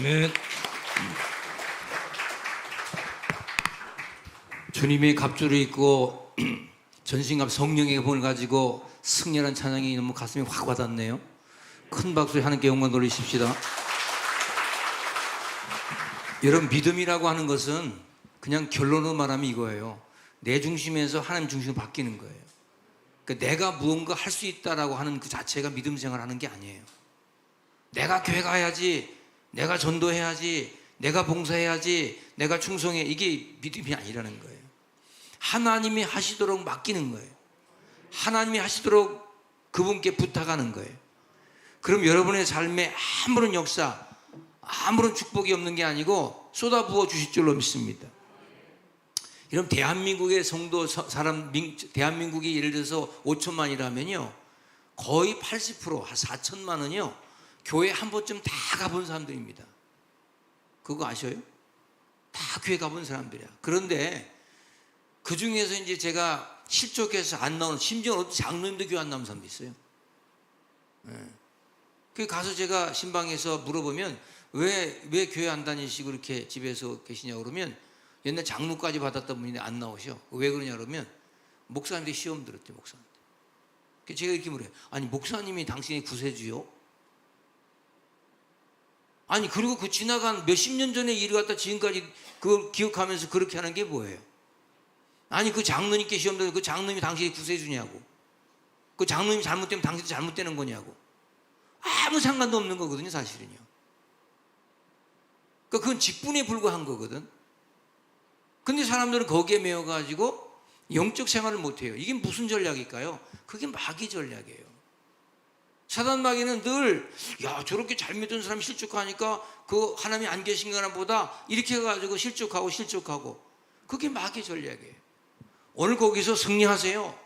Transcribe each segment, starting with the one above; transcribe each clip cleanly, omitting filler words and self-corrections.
아멘. 주님의 갑주를 입고 전신갑 성령의 본을 가지고 승리하는 찬양이 너무 가슴이 확 와닿네요. 큰 박수에 하나님께 영광 돌리십시다. 여러분, 믿음이라고 하는 것은 그냥 결론으로 말하면 이거예요. 내 중심에서 하나님 중심으로 바뀌는 거예요. 그러니까 내가 무언가 할 수 있다라고 하는 그 자체가 믿음 생활하는 게 아니에요. 내가 교회 가야지, 내가 전도해야지, 내가 봉사해야지, 내가 충성해, 이게 믿음이 아니라는 거예요. 하나님이 하시도록 맡기는 거예요. 하나님이 하시도록 그분께 부탁하는 거예요. 그럼 여러분의 삶에 아무런 역사, 아무런 축복이 없는 게 아니고 쏟아부어 주실 줄로 믿습니다. 여러분, 대한민국의 성도 사람, 대한민국이 예를 들어서 5천만이라면요, 거의 80%, 한 4천만은요, 교회 한 번쯤 다 가본 사람들입니다. 그거 아셔요? 다 교회 가본 사람들이야. 그런데 그 중에서 이제 제가 실족해서 안 나오는, 심지어 어떤 장로님도 교회 안 나오는 사람도 있어요. 그 가서 제가 신방에서 물어보면 왜 교회 안 다니시고 이렇게 집에서 계시냐고 그러면 옛날 장로까지 받았던 분인데 안 나오셔. 왜 그러냐 그러면 목사님들이 시험 들었대, 목사님들. 제가 이렇게 물어요. 아니, 목사님이 당신의 구세주요? 아니, 그리고 그 지나간 몇십 년 전에 일을 갖다 지금까지 그걸 기억하면서 그렇게 하는 게 뭐예요? 아니, 그 장로님께 시험 들어서 그 장로님이 당신의 구세주냐고. 그 장로님이 잘못되면 당신도 잘못되는 거냐고. 아무 상관도 없는 거거든요, 사실은요. 그러니까 그건 직분에 불과한 거거든. 근데 사람들은 거기에 매여가지고 영적 생활을 못해요. 이게 무슨 전략일까요? 그게 마귀 전략이에요. 사단 마귀는 늘, 야, 저렇게 잘 믿은 사람이 실족하니까 그 하나님이 안 계신 거나 보다 이렇게 해가지고 실족하고 그게 마귀 전략이에요. 오늘 거기서 승리하세요.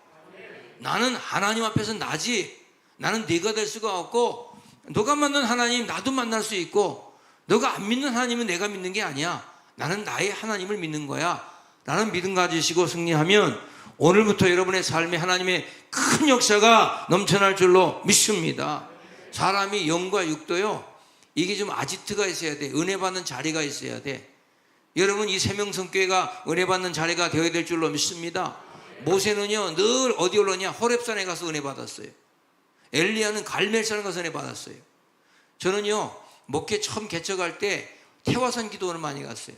나는 하나님 앞에서 나지. 나는 네가 될 수가 없고, 너가 만난 하나님 나도 만날 수 있고, 너가 안 믿는 하나님은 내가 믿는 게 아니야. 나는 나의 하나님을 믿는 거야. 라는 믿음 가지시고 승리하면 오늘부터 여러분의 삶에 하나님의 큰 역사가 넘쳐날 줄로 믿습니다. 사람이 영과 육도요, 이게 좀 아지트가 있어야 돼. 은혜 받는 자리가 있어야 돼. 여러분, 이 세명성교회가 은혜 받는 자리가 되어야 될 줄로 믿습니다. 모세는요, 늘 어디 올라냐? 호렙산에 가서 은혜 받았어요. 엘리야는 갈멜산에 가서 은혜 받았어요. 저는요, 목회 처음 개척할 때 태화산 기도원을 많이 갔어요.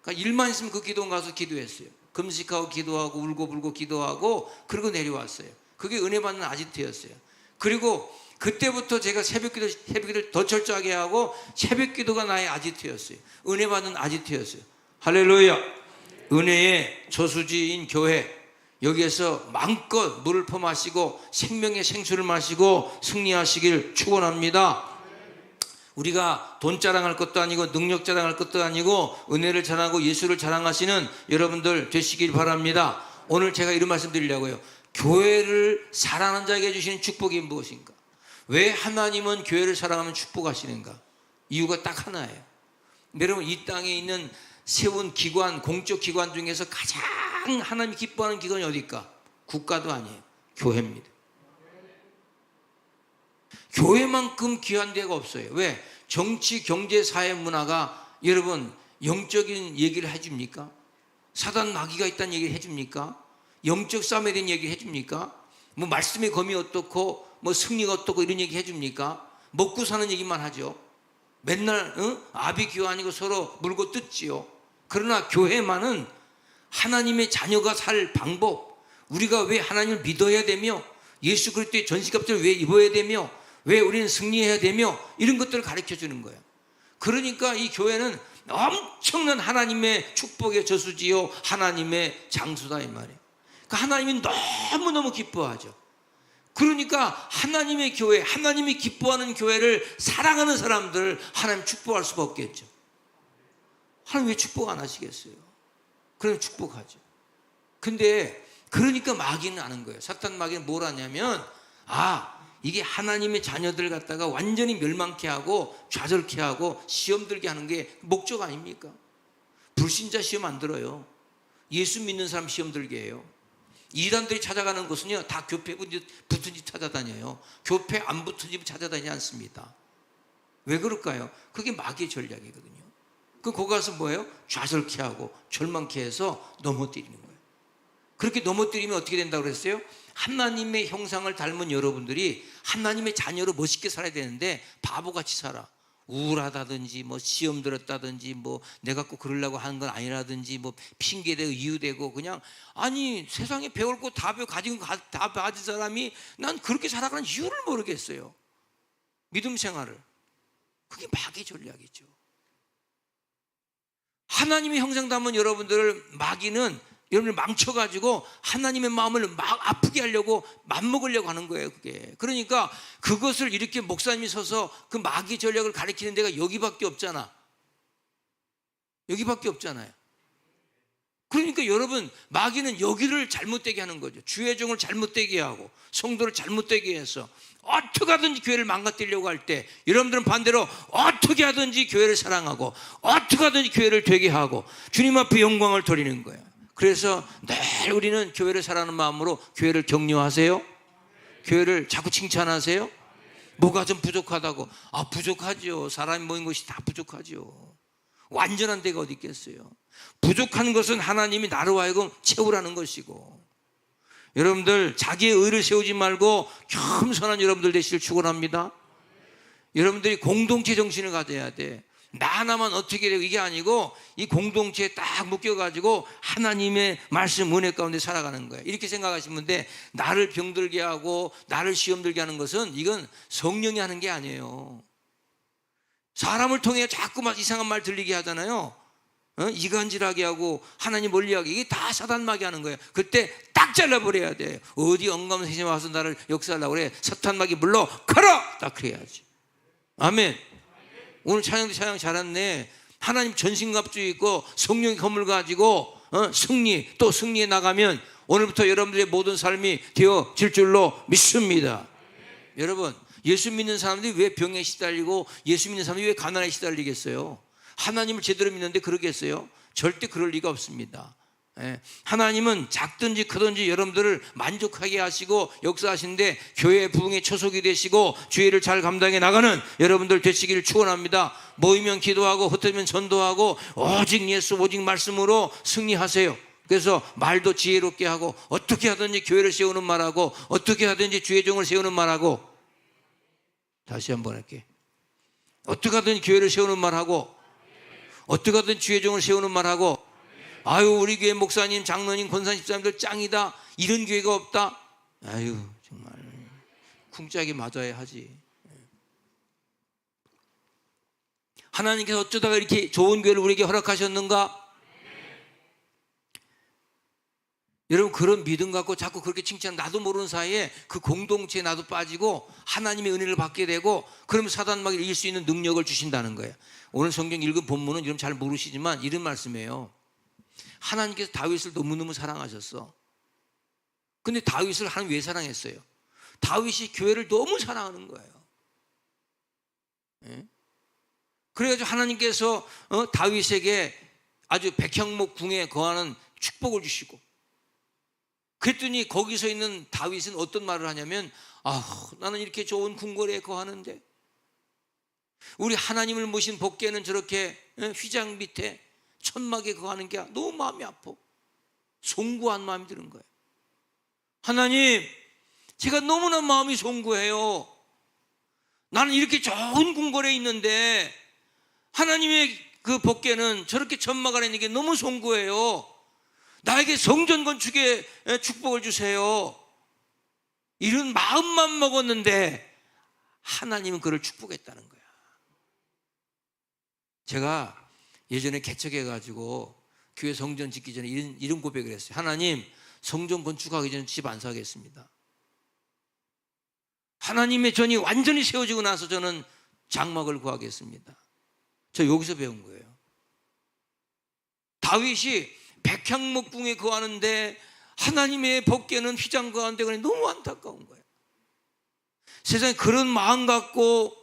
그러니까 일만 있으면 그 기도원 가서 기도했어요. 금식하고 기도하고 울고불고 기도하고 그리고 내려왔어요. 그게 은혜 받는 아지트였어요. 그리고 그때부터 제가 새벽기도를 더 철저하게 하고 새벽기도가 나의 아지트였어요. 은혜 받는 아지트였어요. 할렐루야. 은혜의 저수지인 교회, 여기에서 마음껏 물을 퍼마시고 생명의 생수를 마시고 승리하시길 축원합니다. 우리가 돈 자랑할 것도 아니고 능력 자랑할 것도 아니고 은혜를 자랑하고 예수를 자랑하시는 여러분들 되시길 바랍니다. 오늘 제가 이런 말씀 드리려고요. 교회를 사랑하는 자에게 주시는 축복이 무엇인가? 왜 하나님은 교회를 사랑하면 축복하시는가? 이유가 딱 하나예요. 여러분, 이 땅에 있는 세운 기관, 공적 기관 중에서 가장 하나님이 기뻐하는 기관이 어딜까? 국가도 아니에요. 교회입니다. 교회만큼 귀한 데가 없어요. 왜? 정치, 경제, 사회, 문화가 여러분 영적인 얘기를 해줍니까? 사단 마귀가 있다는 얘기를 해줍니까? 영적 싸움에 대한 얘기를 해줍니까? 뭐 말씀의 검이 어떻고 뭐 승리가 어떻고 이런 얘기 해줍니까? 먹고 사는 얘기만 하죠. 맨날 아비 귀 아니고 서로 물고 뜯지요. 그러나 교회만은 하나님의 자녀가 살 방법, 우리가 왜 하나님을 믿어야 되며 예수 그리스도의 전시갑주를 왜 입어야 되며 왜 우리는 승리해야 되며 이런 것들을 가르쳐 주는 거예요. 그러니까 이 교회는 엄청난 하나님의 축복의 저수지요, 하나님의 장수다 이 말이에요. 그러니까 하나님이 너무너무 기뻐하죠. 그러니까 하나님의 교회, 하나님이 기뻐하는 교회를 사랑하는 사람들 하나님 축복할 수가 없겠죠. 하나님 왜 축복 안 하시겠어요? 그럼 축복하죠. 근데 그러니까 마귀는 아는 거예요. 사탄 마귀는 뭘 하냐면, 이게 하나님의 자녀들 갖다가 완전히 멸망케 하고 좌절케 하고 시험 들게 하는 게 목적 아닙니까? 불신자 시험 안 들어요. 예수 믿는 사람 시험 들게 해요. 이단들이 찾아가는 곳은요, 다 교패 붙은 집 찾아다녀요. 교패 안 붙은 집 찾아다니지 않습니다. 왜 그럴까요? 그게 마귀의 전략이거든요. 거기 가서 뭐예요? 좌절케 하고 절망케 해서 넘어뜨리는 거예요. 그렇게 넘어뜨리면 어떻게 된다고 그랬어요? 하나님의 형상을 닮은 여러분들이 하나님의 자녀로 멋있게 살아야 되는데 바보같이 살아. 우울하다든지 뭐 시험 들었다든지 뭐 내가 꼭 그러려고 하는 건 아니라든지 뭐 핑계대고 이유대고 그냥 아니 세상에 배울 거 다 가지고 다 가진 사람이 난 그렇게 살아가는 이유를 모르겠어요. 믿음 생활을. 그게 마귀의 전략이죠. 하나님의 형상 담은 여러분들을 마귀는 여러분을 망쳐가지고 하나님의 마음을 막 아프게 하려고 맘먹으려고 하는 거예요. 그게. 그러니까 그것을 이렇게 목사님이 서서 그 마귀 전략을 가리키는 데가 여기밖에 없잖아. 여기밖에 없잖아요. 그러니까 여러분 마귀는 여기를 잘못되게 하는 거죠. 주의 종을 잘못되게 하고 성도를 잘못되게 해서 어떻게 하든지 교회를 망가뜨리려고 할 때 여러분들은 반대로 어떻게 하든지 교회를 사랑하고 어떻게 하든지 교회를 되게 하고 주님 앞에 영광을 돌리는 거예요. 그래서 늘 우리는 교회를 사랑하는 마음으로 교회를 격려하세요. 교회를 자꾸 칭찬하세요. 뭐가 좀 부족하다고. 부족하죠. 사람이 모인 것이 다 부족하죠. 완전한 데가 어디 있겠어요. 부족한 것은 하나님이 나로 하여금 채우라는 것이고, 여러분들 자기의 의를 세우지 말고 겸손한 여러분들 되시길 축원합니다. 여러분들이 공동체 정신을 가져야 돼. 나 하나만 어떻게 되고 이게 아니고 이 공동체에 딱 묶여가지고 하나님의 말씀 은혜 가운데 살아가는 거예요. 이렇게 생각하시면 돼. 나를 병들게 하고 나를 시험 들게 하는 것은 이건 성령이 하는 게 아니에요. 사람을 통해 자꾸만 이상한 말 들리게 하잖아요. 이간질하게 하고 하나님 멀리하게, 이게 다 사단마귀 하는 거예요. 그때 딱 잘라버려야 돼. 어디 언감세상에 와서 나를 역사하려고 그래. 사탄마귀 물러 가라! 딱 그래야지. 아멘. 오늘 찬양도 찬양 잘했네. 하나님 전신갑주 있고 성령의 검을 가지고 승리, 또 승리에 나가면 오늘부터 여러분들의 모든 삶이 되어질 줄로 믿습니다. 여러분, 예수 믿는 사람들이 왜 병에 시달리고 예수 믿는 사람들이 왜 가난에 시달리겠어요? 하나님을 제대로 믿는데 그러겠어요? 절대 그럴 리가 없습니다. 하나님은 작든지 크든지 여러분들을 만족하게 하시고 역사하시는데 교회 부흥의 초석이 되시고 주의를 잘 감당해 나가는 여러분들 되시기를 축원합니다. 모이면 기도하고 흩어지면 전도하고 오직 예수 오직 말씀으로 승리하세요. 그래서 말도 지혜롭게 하고 어떻게 하든지 교회를 세우는 말하고 어떻게 하든지 주의 종을 세우는 말하고, 다시 한번 할게. 어떻게 하든지 교회를 세우는 말하고 어떻게 하든지 주의 종을 세우는 말하고, 아유 우리 교회 목사님 장로님 권사님 집사님들 짱이다, 이런 교회가 없다. 아유 정말 쿵짝이 맞아야 하지. 하나님께서 어쩌다가 이렇게 좋은 교회를 우리에게 허락하셨는가? 여러분 그런 믿음 갖고 자꾸 그렇게 칭찬, 나도 모르는 사이에 그 공동체에 나도 빠지고 하나님의 은혜를 받게 되고, 그러면 사단마귀를 이길 수 있는 능력을 주신다는 거예요. 오늘 성경 읽은 본문은 여러분 잘 모르시지만 이런 말씀이에요. 하나님께서 다윗을 너무너무 사랑하셨어. 근데 다윗을 하나님 왜 사랑했어요? 다윗이 교회를 너무 사랑하는 거예요. 그래가지고 하나님께서 다윗에게 아주 백향목 궁에 거하는 축복을 주시고, 그랬더니 거기서 있는 다윗은 어떤 말을 하냐면, 나는 이렇게 좋은 궁궐에 거하는데 우리 하나님을 모신 복개는 저렇게 휘장 밑에 천막에 거하는 게 너무 마음이 아파. 송구한 마음이 드는 거예요. 하나님, 제가 너무나 마음이 송구해요. 나는 이렇게 좋은 궁궐에 있는데 하나님의 그 복개는 저렇게 천막 안에 있는 게 너무 송구해요. 나에게 성전 건축에 축복을 주세요. 이런 마음만 먹었는데 하나님은 그를 축복했다는 거야. 제가 예전에 개척해가지고 교회 성전 짓기 전에 이런 고백을 했어요. 하나님, 성전 건축하기 전에 집 안 사겠습니다. 하나님의 전이 완전히 세워지고 나서 저는 장막을 구하겠습니다. 저 여기서 배운 거예요. 다윗이 백향목궁에 거하는데 하나님의 복개는 휘장 거하는데 그냥 너무 안타까운 거예요. 세상에 그런 마음 갖고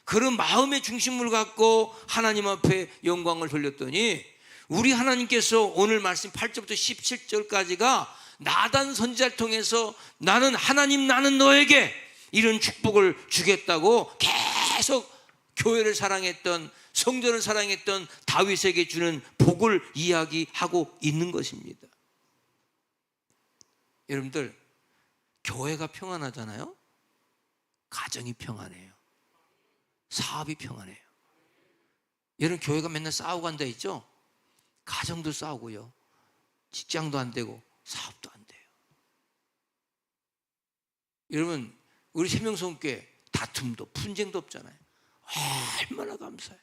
그런 마음의 중심을 갖고 하나님 앞에 영광을 돌렸더니 우리 하나님께서 오늘 말씀 8절부터 17절까지가 나단 선지자를 통해서 나는 하나님, 나는 너에게 이런 축복을 주겠다고 계속 교회를 사랑했던, 성전을 사랑했던 다윗에게 주는 복을 이야기하고 있는 것입니다. 여러분들, 교회가 평안하잖아요. 가정이 평안해요. 사업이 평안해요. 여러분, 교회가 맨날 싸우고 한다 했죠? 가정도 싸우고요, 직장도 안 되고 사업도 안 돼요. 여러분, 우리 세명성교회 다툼도 분쟁도 없잖아요. 얼마나 감사해요.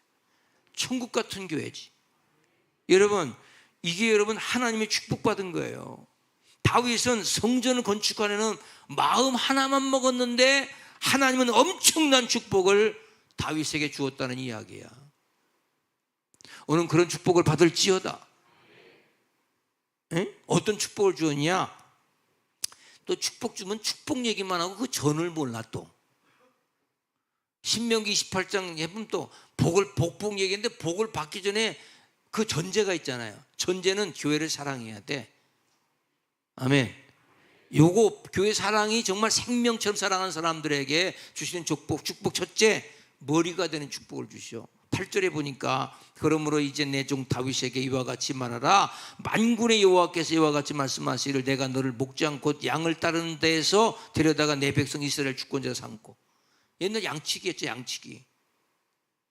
천국 같은 교회지. 여러분, 이게 여러분 하나님의 축복받은 거예요. 다윗은 성전을 건축하려는 마음 하나만 먹었는데 하나님은 엄청난 축복을 다윗에게 주었다는 이야기야. 오늘 그런 축복을 받을지어다. 에? 어떤 축복을 주었냐? 또 축복 주면 축복 얘기만 하고 그 전을 몰라. 또 신명기 28장 해보면 또 복복 얘기인데, 복을 받기 전에 그 전제가 있잖아요. 전제는 교회를 사랑해야 돼. 아멘. 요거 교회 사랑이 정말 생명처럼 사랑하는 사람들에게 주시는 축복 첫째, 머리가 되는 축복을 주시오. 8절에 보니까 그러므로 이제 내 종 다윗에게 이와 같이 말하라. 만군의 여호와께서 이와 같이 말씀하시기를 내가 너를 목장 곧 양을 따르는 데에서 데려다가 내 백성 이스라엘 주권자 삼고. 옛날 양치기였죠, 양치기.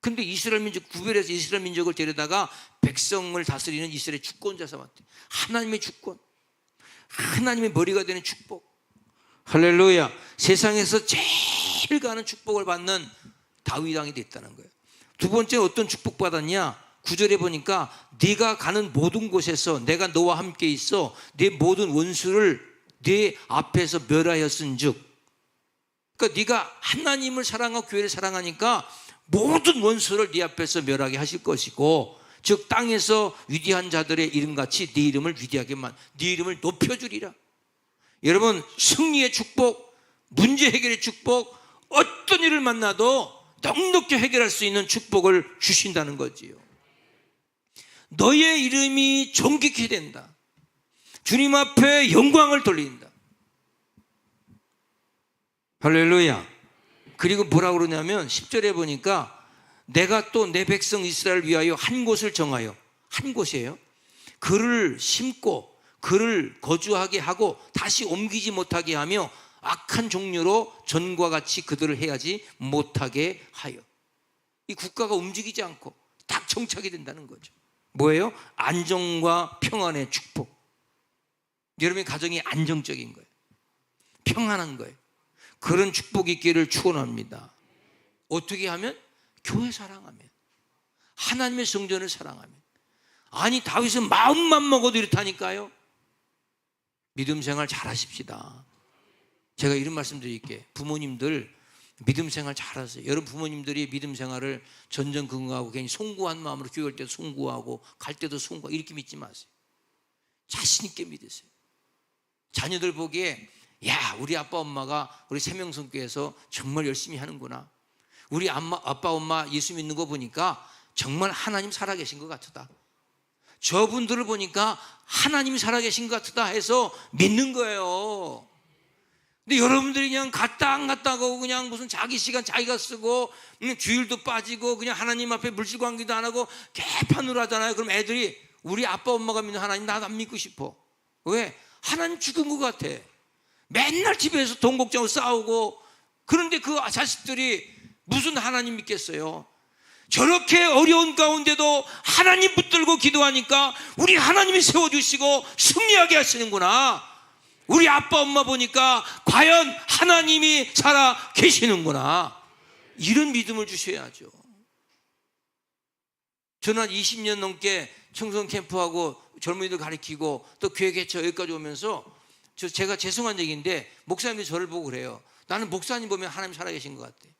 근데 이스라엘 민족 구별해서 이스라엘 민족을 데려다가 백성을 다스리는 이스라엘 주권자 삼았대. 하나님의 주권, 하나님의 머리가 되는 축복. 할렐루야. 세상에서 제일 가는 축복을 받는 다윗 왕이 됐다는 거예요. 두 번째 어떤 축복 받았냐? 9절에 보니까 네가 가는 모든 곳에서 내가 너와 함께 있어 네 모든 원수를 네 앞에서 멸하였은즉. 그러니까 네가 하나님을 사랑하고 교회를 사랑하니까 모든 원수를 네 앞에서 멸하게 하실 것이고, 즉 땅에서 위대한 자들의 이름같이 네 이름을 위대하게만, 네 이름을 높여주리라. 여러분, 승리의 축복, 문제 해결의 축복, 어떤 일을 만나도 넉넉히 해결할 수 있는 축복을 주신다는 거지요. 너의 이름이 존귀케 된다. 주님 앞에 영광을 돌린다. 할렐루야. 그리고 뭐라고 그러냐면 10절에 보니까 내가 또 내 백성 이스라엘을 위하여 한 곳을 정하여, 한 곳이에요, 그를 심고 그를 거주하게 하고 다시 옮기지 못하게 하며 악한 종류로 전과 같이 그들을 해하지 못하게 하여. 이 국가가 움직이지 않고 딱 정착이 된다는 거죠. 뭐예요? 안정과 평안의 축복. 여러분의 가정이 안정적인 거예요. 평안한 거예요. 그런 축복이 있기를 축원합니다. 어떻게 하면? 교회 사랑하면, 하나님의 성전을 사랑하면. 아니, 다윗은 마음만 먹어도 이렇다니까요. 믿음 생활 잘하십시다. 제가 이런 말씀 드릴게요. 부모님들 믿음 생활 잘하세요. 여러분 부모님들이 믿음 생활을 전전긍긍하고 괜히 송구한 마음으로 교회 갈 때도 송구하고 갈 때도 송구하고 이렇게 믿지 마세요. 자신 있게 믿으세요. 자녀들 보기에 야, 우리 아빠 엄마가 우리 세명성교회에서 정말 열심히 하는구나. 우리 아빠 엄마 예수 믿는 거 보니까 정말 하나님 살아계신 것 같다. 저분들을 보니까 하나님이 살아계신 것 같다 해서 믿는 거예요. 근데 여러분들이 그냥 갔다 안 갔다 하고 그냥 무슨 자기 시간 자기가 쓰고 주일도 빠지고 그냥 하나님 앞에 물질관계도 안 하고 개판으로 하잖아요. 그럼 애들이 우리 아빠 엄마가 믿는 하나님 나도 안 믿고 싶어. 왜? 하나님 죽은 것 같아. 맨날 집에서 돈 걱정하고 싸우고. 그런데 그 자식들이 무슨 하나님 믿겠어요? 저렇게 어려운 가운데도 하나님 붙들고 기도하니까 우리 하나님이 세워주시고 승리하게 하시는구나. 우리 아빠 엄마 보니까 과연 하나님이 살아 계시는구나. 이런 믿음을 주셔야죠. 저는 한 20년 넘게 청소년 캠프하고 젊은이들 가르치고 또 교회 개척 여기까지 오면서 제가 죄송한 얘기인데 목사님들이 저를 보고 그래요. 나는 목사님 보면 하나님 살아계신 것 같아.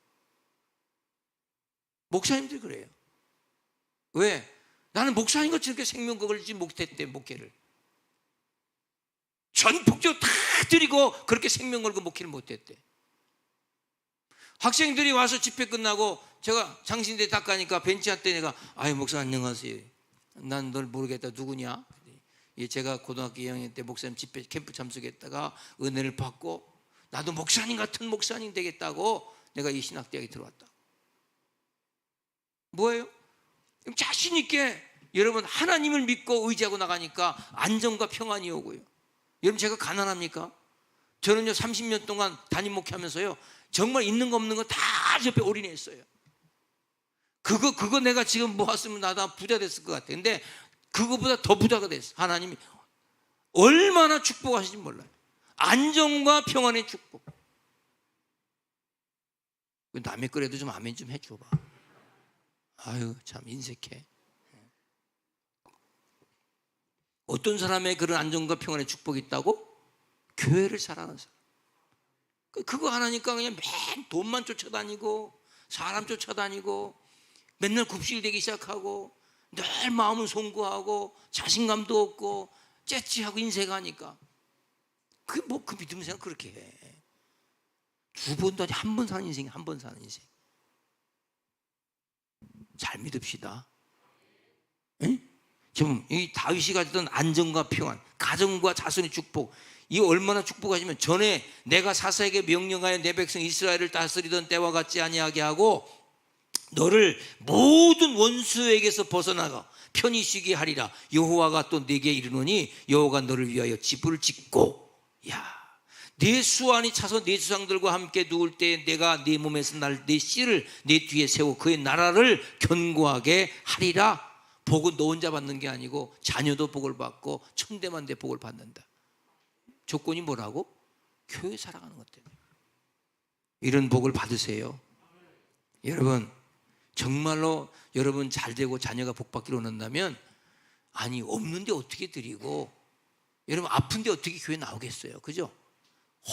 목사님들이 그래요. 왜? 나는 목사님 같이 이렇게 생명극을 주지 못했대. 목회를 전폭적으로 다 드리고 그렇게 생명 걸고 목회를 못했대. 학생들이 와서 집회 끝나고 제가 장신대 딱 가니까 벤치한테 내가 아유 목사 안녕하세요. 난 널 모르겠다. 누구냐? 제가 고등학교 2학년 때 목사님 집회 캠프 참석했다가 은혜를 받고 나도 목사님 같은 목사님 되겠다고 내가 이 신학대학에 들어왔다. 뭐예요? 자신 있게 여러분 하나님을 믿고 의지하고 나가니까 안정과 평안이 오고요. 여러분 제가 가난합니까? 저는요 30년 동안 담임 목회하면서요 정말 있는 거 없는 거 다 옆에 올인했어요. 그거 내가 지금 모았으면 나도 부자 됐을 것 같아. 근데 그거보다 더 부자가 됐어. 하나님이 얼마나 축복하시는지 몰라요. 안정과 평안의 축복. 남의 거라도 좀 아멘 좀 해줘봐. 아유 참 인색해. 어떤 사람의 그런 안정과 평안의 축복이 있다고? 교회를 사랑하는 사람. 그거 하나니까 그냥 맨 돈만 쫓아다니고 사람 쫓아다니고 맨날 굽실대기 시작하고 늘 마음은 송구하고 자신감도 없고 째찌하고 인색하니까 그 믿음 생활 그렇게 해. 두 번도 아니 한 번 사는 인생이 한 번 사는 인생. 잘 믿읍시다. 지금 이 다윗이 가졌던 안정과 평안, 가정과 자손의 축복, 이 얼마나 축복하시면 전에 내가 사사에게 명령하여 내 백성 이스라엘을 다스리던 때와 같지 아니하게 하고 너를 모든 원수에게서 벗어나가 편히 쉬게 하리라. 여호와가 또 내게 이르노니 여호와가 너를 위하여 집을 짓고 내 수완이 차서 내 조상들과 함께 누울 때에 내가 네 몸에서 날 내 씨를 내 뒤에 세워 그의 나라를 견고하게 하리라. 복은 너 혼자 받는 게 아니고 자녀도 복을 받고 천대만대 복을 받는다. 조건이 뭐라고? 교회 사랑하는 것 때문에. 이런 복을 받으세요. 여러분 정말로 여러분 잘 되고 자녀가 복 받기를 원한다면 아니 없는데 어떻게 드리고 여러분 아픈데 어떻게 교회 나오겠어요. 그죠?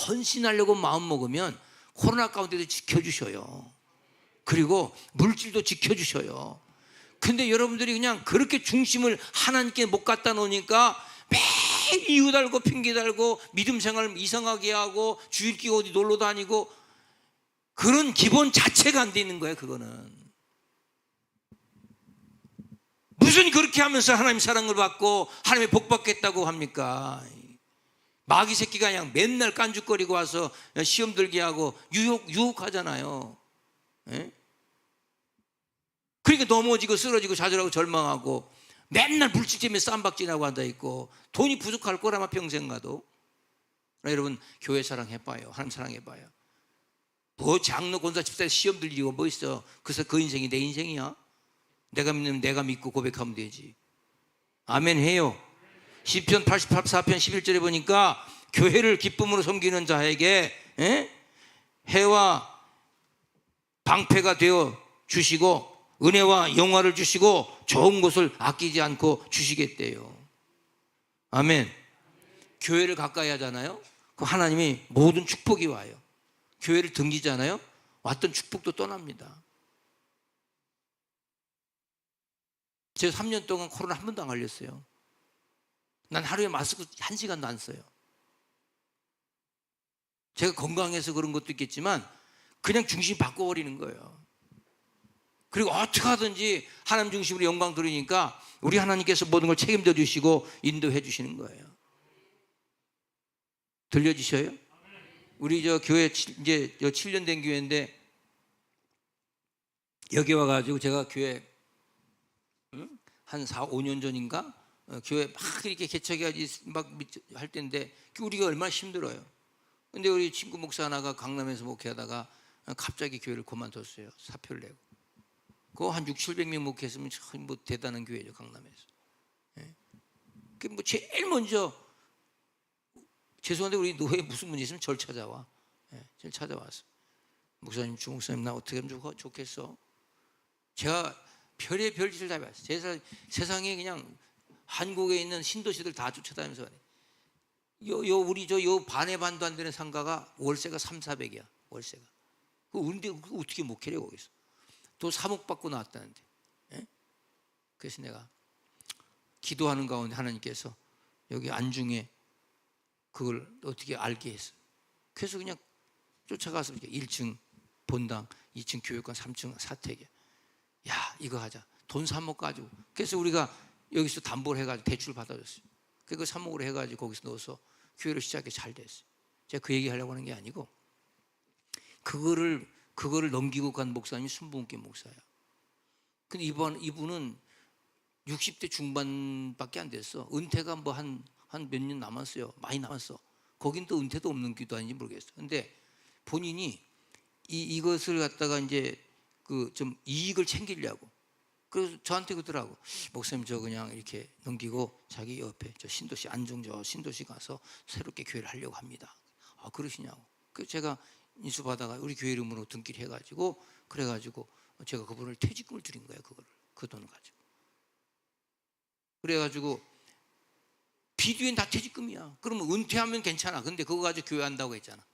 헌신하려고 마음 먹으면 코로나 가운데도 지켜주셔요. 그리고 물질도 지켜주셔요. 근데 여러분들이 그냥 그렇게 중심을 하나님께 못 갖다 놓으니까 매일 이유 달고 핑계 달고 믿음 생활을 이상하게 하고 주일끼리 어디 놀러 다니고 그런 기본 자체가 안 돼 있는 거예요. 그거는 무슨 그렇게 하면서 하나님 사랑을 받고 하나님의 복 받겠다고 합니까? 마귀 새끼가 그냥 맨날 깐죽거리고 와서 시험 들게 하고 유혹하잖아요. 예? 그러니까 넘어지고 쓰러지고 좌절하고 절망하고 맨날 물질 때문에 쌈박질하고 앉아있고 돈이 부족할 거라마 평생 가도. 여러분 교회 사랑해봐요. 하나님 사랑해봐요. 뭐 장로 권사 집사에 시험 들리고 뭐 있어. 그래서 그 인생이 내 인생이야. 내가 믿으면 내가 믿고 고백하면 되지. 아멘 해요. 시편 84편 11절에 보니까 교회를 기쁨으로 섬기는 자에게 해와 방패가 되어 주시고 은혜와 영화를 주시고 좋은 것을 아끼지 않고 주시겠대요. 아멘. 교회를 가까이 하잖아요. 그럼 하나님이 모든 축복이 와요. 교회를 등지잖아요. 왔던 축복도 떠납니다. 제가 3년 동안 코로나 한 번도 안 걸렸어요. 난 하루에 마스크 1시간도 안 써요. 제가 건강해서 그런 것도 있겠지만 그냥 중심 바꿔버리는 거예요. 그리고 어떻게 하든지 하나님 중심으로 영광 돌리니까 우리 하나님께서 모든 걸 책임져 주시고 인도해 주시는 거예요. 들려주셔요? 우리 저 교회 이제 7년 된 교회인데 여기 와가지고 제가 교회 한 4, 5년 전인가 교회 막 이렇게 개척해야지 막 할 때인데 우리가 얼마나 힘들어요. 근데 우리 친구 목사 하나가 강남에서 목회하다가 갑자기 교회를 그만뒀어요. 사표를 내고. 그거 한 6, 700명 목회했으면 참 뭐 대단한 교회죠, 강남에서. 예. 그 뭐 제일 먼저 죄송한데 우리 노회에 무슨 문제 있으면 절 찾아와. 예, 절 찾아와서 목사님, 주목사님 나 어떻게 하면 좋겠어? 제가 별의 별짓을 다 봤어요. 세상에 그냥 한국에 있는 신도시들 다 쫓아다니면서 우리 요 반의 반도 안 되는 상가가 월세가 3, 400이야. 월세가. 근데 그거 어떻게 목회래 거기서? 또 3억 받고 나왔다는데. 예? 그래서 내가 기도하는 가운데 하나님께서 여기 안중에 그걸 어떻게 알게 했어. 그래서 그냥 쫓아가서 1층 본당, 2층 교육관, 3층 사택에 야 이거 하자. 돈 3억 가지고. 그래서 우리가 여기서 담보를 해가지고 대출 받아줬어요. 그 3억으로 해가지고 거기서 넣어서 교회를 시작해 잘 됐어요. 제가 그 얘기 하려고 하는 게 아니고 그거를 넘기고 간 목사님이 순복음교회 목사야. 근데 이분은 60대 중반밖에 안 됐어. 은퇴가 뭐 한 몇 년 남았어요. 많이 남았어. 거긴 또 은퇴도 없는 기도 아닌지 모르겠어. 근데 본인이 이것을 갖다가 이제 그 좀 이익을 챙기려고. 그래서 저한테 그러더라고. 목사님, 저 그냥 이렇게 넘기고 자기 옆에 저 신도시 안중 저 신도시 가서 새롭게 교회를 하려고 합니다. 아, 그러시냐고. 그래서 제가 인수 받아가 우리 교회 이름으로 등기를 해가지고, 그래가지고 제가 그분을 퇴직금을 드린 거예요. 그 돈을 가지고. 그래가지고 비듀엔 다 퇴직금이야. 그러면 은퇴하면 괜찮아. 근데 그거 가지고 교회 한다고 했잖아.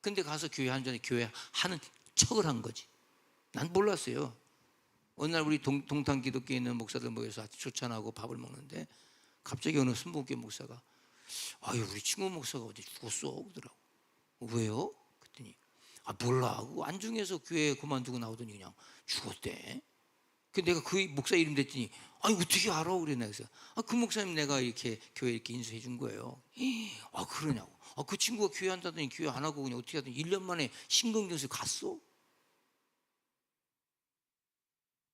근데 가서 교회 한 전에 교회 하는 척을 한 거지. 난 몰랐어요. 어느 날 우리 동탄 기독교에 있는 목사들 모여서 조찬하고 밥을 먹는데 갑자기 어느 순복교 목사가 아유, 우리 친구 목사가 어디 죽었어 그러더라고. 왜요? 그랬더니 아, 몰라. 안중에서 교회 그만두고 나오더니 그냥 죽었대. 그 내가 그 목사 이름 됐더니 아니, 어떻게 알아? 그랬나. 그래서 아, 그 목사님 내가 이렇게 교회 이렇게 인수해 준 거예요. 아, 그러냐고. 아, 그 친구가 교회 한다더니 교회 안 하고 그냥 어떻게 하더니 1년 만에 신경전술 갔어.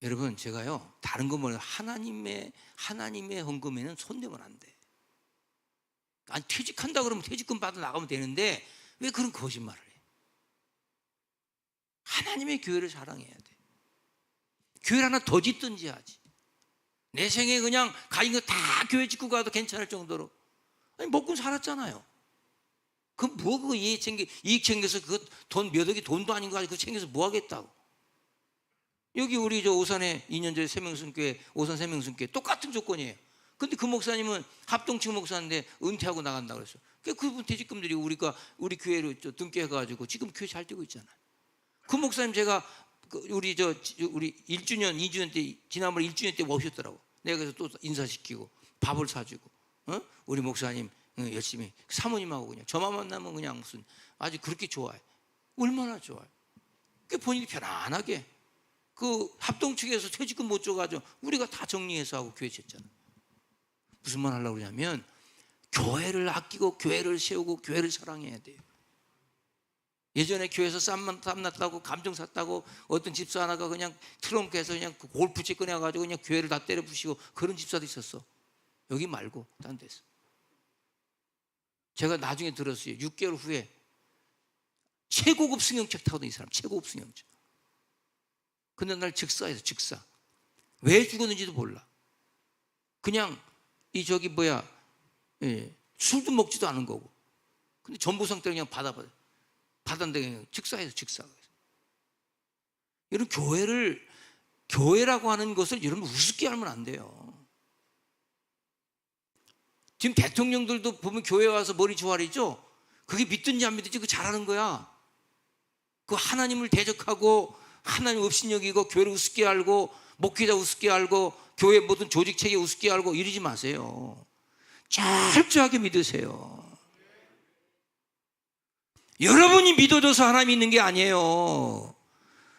여러분, 제가요 다른 거 몰라요. 하나님의 헌금에는 손대면 안 돼. 아니, 퇴직한다 그러면 퇴직금 받아 나가면 되는데 왜 그런 거짓말을 해? 하나님의 교회를 사랑해야 돼. 교회를 하나 더 짓든지 하지. 내 생에 그냥 가진 거 다 교회 짓고 가도 괜찮을 정도로. 아니, 먹고 살았잖아요. 그거 이익 챙겨서 그 돈 몇 억이 돈도 아닌 거 가지고 그거 챙겨서 뭐 하겠다고. 여기 우리 저 오산에 2년 전에 세명순교회, 오산 세명순교회 똑같은 조건이에요. 근데 그 목사님은 합동층 목사인데 은퇴하고 나간다고 그랬어. 그분 퇴직금들이 우리 교회로 등기해가지고 지금 교회 잘 되고 있잖아요. 그 목사님 제가 우리 1주년, 2주년 때, 지난번에 1주년 때 오셨더라고. 내가 그래서 또 인사시키고 밥을 사주고, 우리 목사님 열심히 사모님하고 그냥 저만 만나면 그냥 무슨 아주 그렇게 좋아해. 얼마나 좋아요. 그 본인이 편안하게 그 합동 측에서 퇴직금 못 줘가지고 우리가 다 정리해서 하고 교회 쳤잖아. 무슨 말 하려고 그러냐면 교회를 아끼고 교회를 세우고 교회를 사랑해야 돼요. 예전에 교회에서 쌈 났다고 감정 샀다고 어떤 집사 하나가 그냥 트렁크에서 그냥 골프채 꺼내가지고 그냥 교회를 다 때려 부시고 그런 집사도 있었어. 여기 말고 딴 데서. 제가 나중에 들었어요. 6개월 후에 최고급 승용차 타거든, 이 사람. 최고급 승용차. 근데 날 즉사해서 즉사. 왜 죽었는지도 몰라. 그냥 술도 먹지도 않은 거고. 근데 전부 상태를 그냥 받았는데 그냥 즉사해서 즉사. 여러분, 교회라고 하는 것을 여러분 우습게 하면 안 돼요. 지금 대통령들도 보면 교회 와서 머리 조아리죠? 그게 믿든지 안 믿든지 그거 잘하는 거야. 그 하나님을 대적하고 하나님 없인 여기고 교회를 우습게 알고 목회자 우습게 알고 교회 모든 조직 체계 우습게 알고 이러지 마세요. 철저하게 믿으세요. 여러분이 믿어줘서 하나님이 있는 게 아니에요.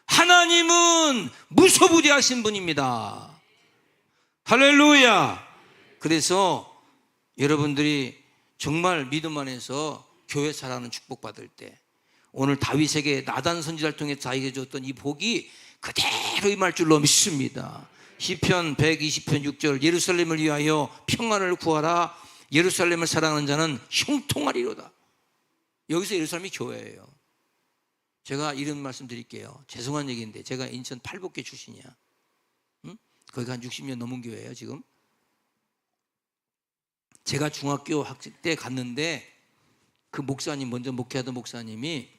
하나님은 무소부재하신 분입니다. 할렐루야. 그래서 여러분들이 정말 믿음 안에서 교회 살아가는 축복받을 때 오늘 다윗에게 나단 선지자를 통해 자기에게 줬던 이 복이 그대로 임할 줄로 믿습니다. 시편 120편 6절 예루살렘을 위하여 평안을 구하라. 예루살렘을 사랑하는 자는 형통하리로다. 여기서 예루살렘이 교회예요. 제가 이런 말씀 드릴게요. 죄송한 얘기인데 제가 인천 팔복교 출신이야. 거기가 한 60년 넘은 교회예요 지금. 제가 중학교 학생 때 갔는데 그 목사님, 먼저 목회하던 목사님이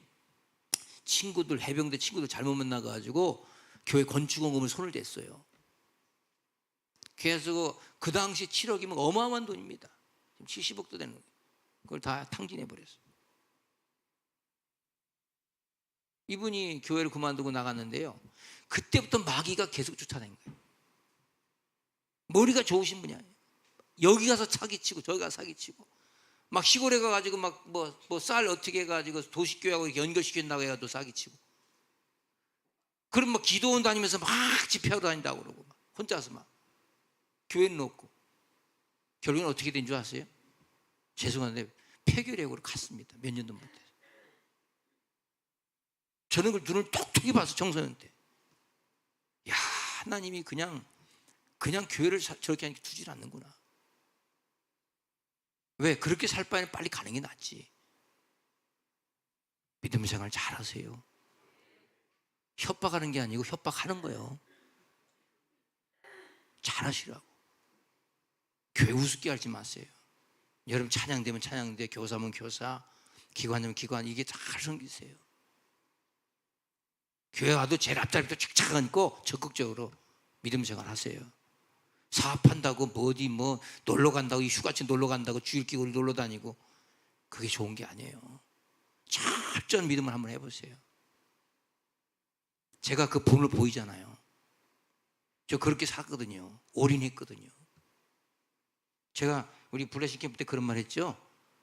해병대 친구들 잘못 만나가지고 교회 건축원금을 손을 댔어요. 그래서 그 당시 7억이면 어마어마한 돈입니다. 지금 70억도 되는 거예요. 그걸 다 탕진해버렸어요. 이분이 교회를 그만두고 나갔는데요, 그때부터 마귀가 계속 쫓아다닌 거예요. 머리가 좋으신 분이 아니에요. 여기 가서 사기치고 저기 가서 사기치고 막 시골에 가가지고 막 뭐 쌀 어떻게 해가지고 도시교회하고 연결시킨다고 해가지고 사기치고, 그럼 막 기도원 다니면서 막 집회하러 다닌다고 그러고 막 혼자서 막 교회는 없고 결국엔 어떻게 된 줄 아세요? 죄송한데 폐결핵으로 갔습니다. 몇 년도 못해서. 저는 그걸 눈을 톡톡히 봐서 청소년 때, 야, 하나님이 그냥 교회를 저렇게 하니까 두질 않는구나. 왜? 그렇게 살 바에는 빨리 가는 게 낫지. 믿음 생활 잘하세요. 협박하는 게 아니고 협박하는 거예요. 잘하시라고. 교회 우습게 하지 마세요. 여러분 찬양되면 찬양대, 교사면 교사, 기관이면 기관, 이게 잘 섬기세요. 교회 가도 제일 앞자리부터 착착 앉고 적극적으로 믿음 생활 하세요. 사업한다고 뭐 어디 뭐 놀러 간다고 휴가치 놀러 간다고 주일 끼고 놀러 다니고 그게 좋은 게 아니에요. 철저한 믿음을 한번 해보세요. 제가 그 본을 보이잖아요. 저 그렇게 살거든요. 올인했거든요. 제가 우리 블레싱 캠프 때 그런 말 했죠.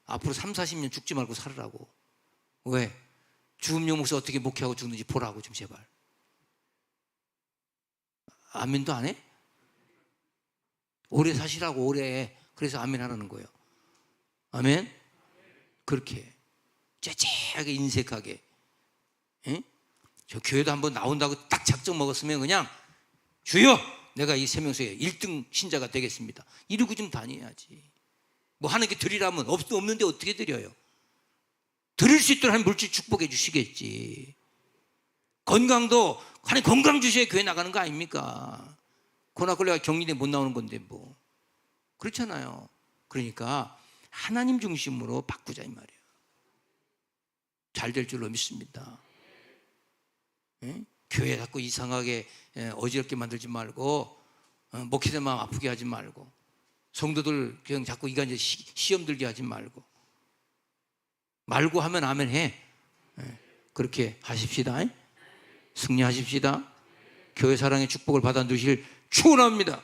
앞으로 30-40년 죽지 말고 살으라고. 왜? 죽음용 목사 어떻게 목회하고 죽는지 보라고 좀 제발. 아멘도 안 해? 오래 사시라고 오래. 그래서 아멘 하라는 거예요. 아멘? 그렇게 째째하게 인색하게. 에? 저 교회도 한번 나온다고 딱 작정 먹었으면 그냥 주여 내가 이 세명수의 1등 신자가 되겠습니다. 이러고 좀 다녀야지. 뭐 하나님께 드리라면 없는데 어떻게 드려요? 드릴 수 있도록 하나님 물질 축복해 주시겠지. 건강도 하나님 건강 주셔야 교회 나가는 거 아닙니까? 고나콜레가 격리돼 못 나오는 건데 뭐 그렇잖아요. 그러니까 하나님 중심으로 바꾸자 이 말이에요. 잘 될 줄로 믿습니다. 예? 교회 자꾸 이상하게 어지럽게 만들지 말고 목회자 마음 아프게 하지 말고 성도들 그냥 자꾸 이간질 시험 들게 하지 말고 하면 아멘 해. 예? 그렇게 하십시다. 승리하십시다. 교회 사랑의 축복을 받아 누리실 축원합니다.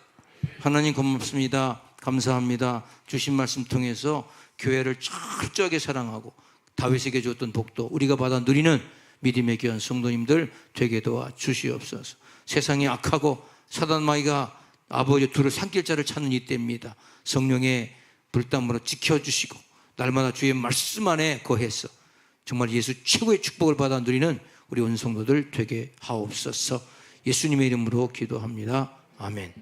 하나님 고맙습니다. 감사합니다. 주신 말씀 통해서 교회를 철저하게 사랑하고 다윗에게 줬던 복도 우리가 받아 누리는 믿음의 귀한 성도님들 되게 도와 주시옵소서. 세상이 악하고 사단마귀가 아버지 둘을 삼킬 자를 찾는 이때입니다. 성령의 불담으로 지켜주시고 날마다 주의 말씀 안에 거해서 정말 예수 최고의 축복을 받아 누리는 우리 온 성도들 되게 하옵소서. 예수님의 이름으로 기도합니다. 아멘.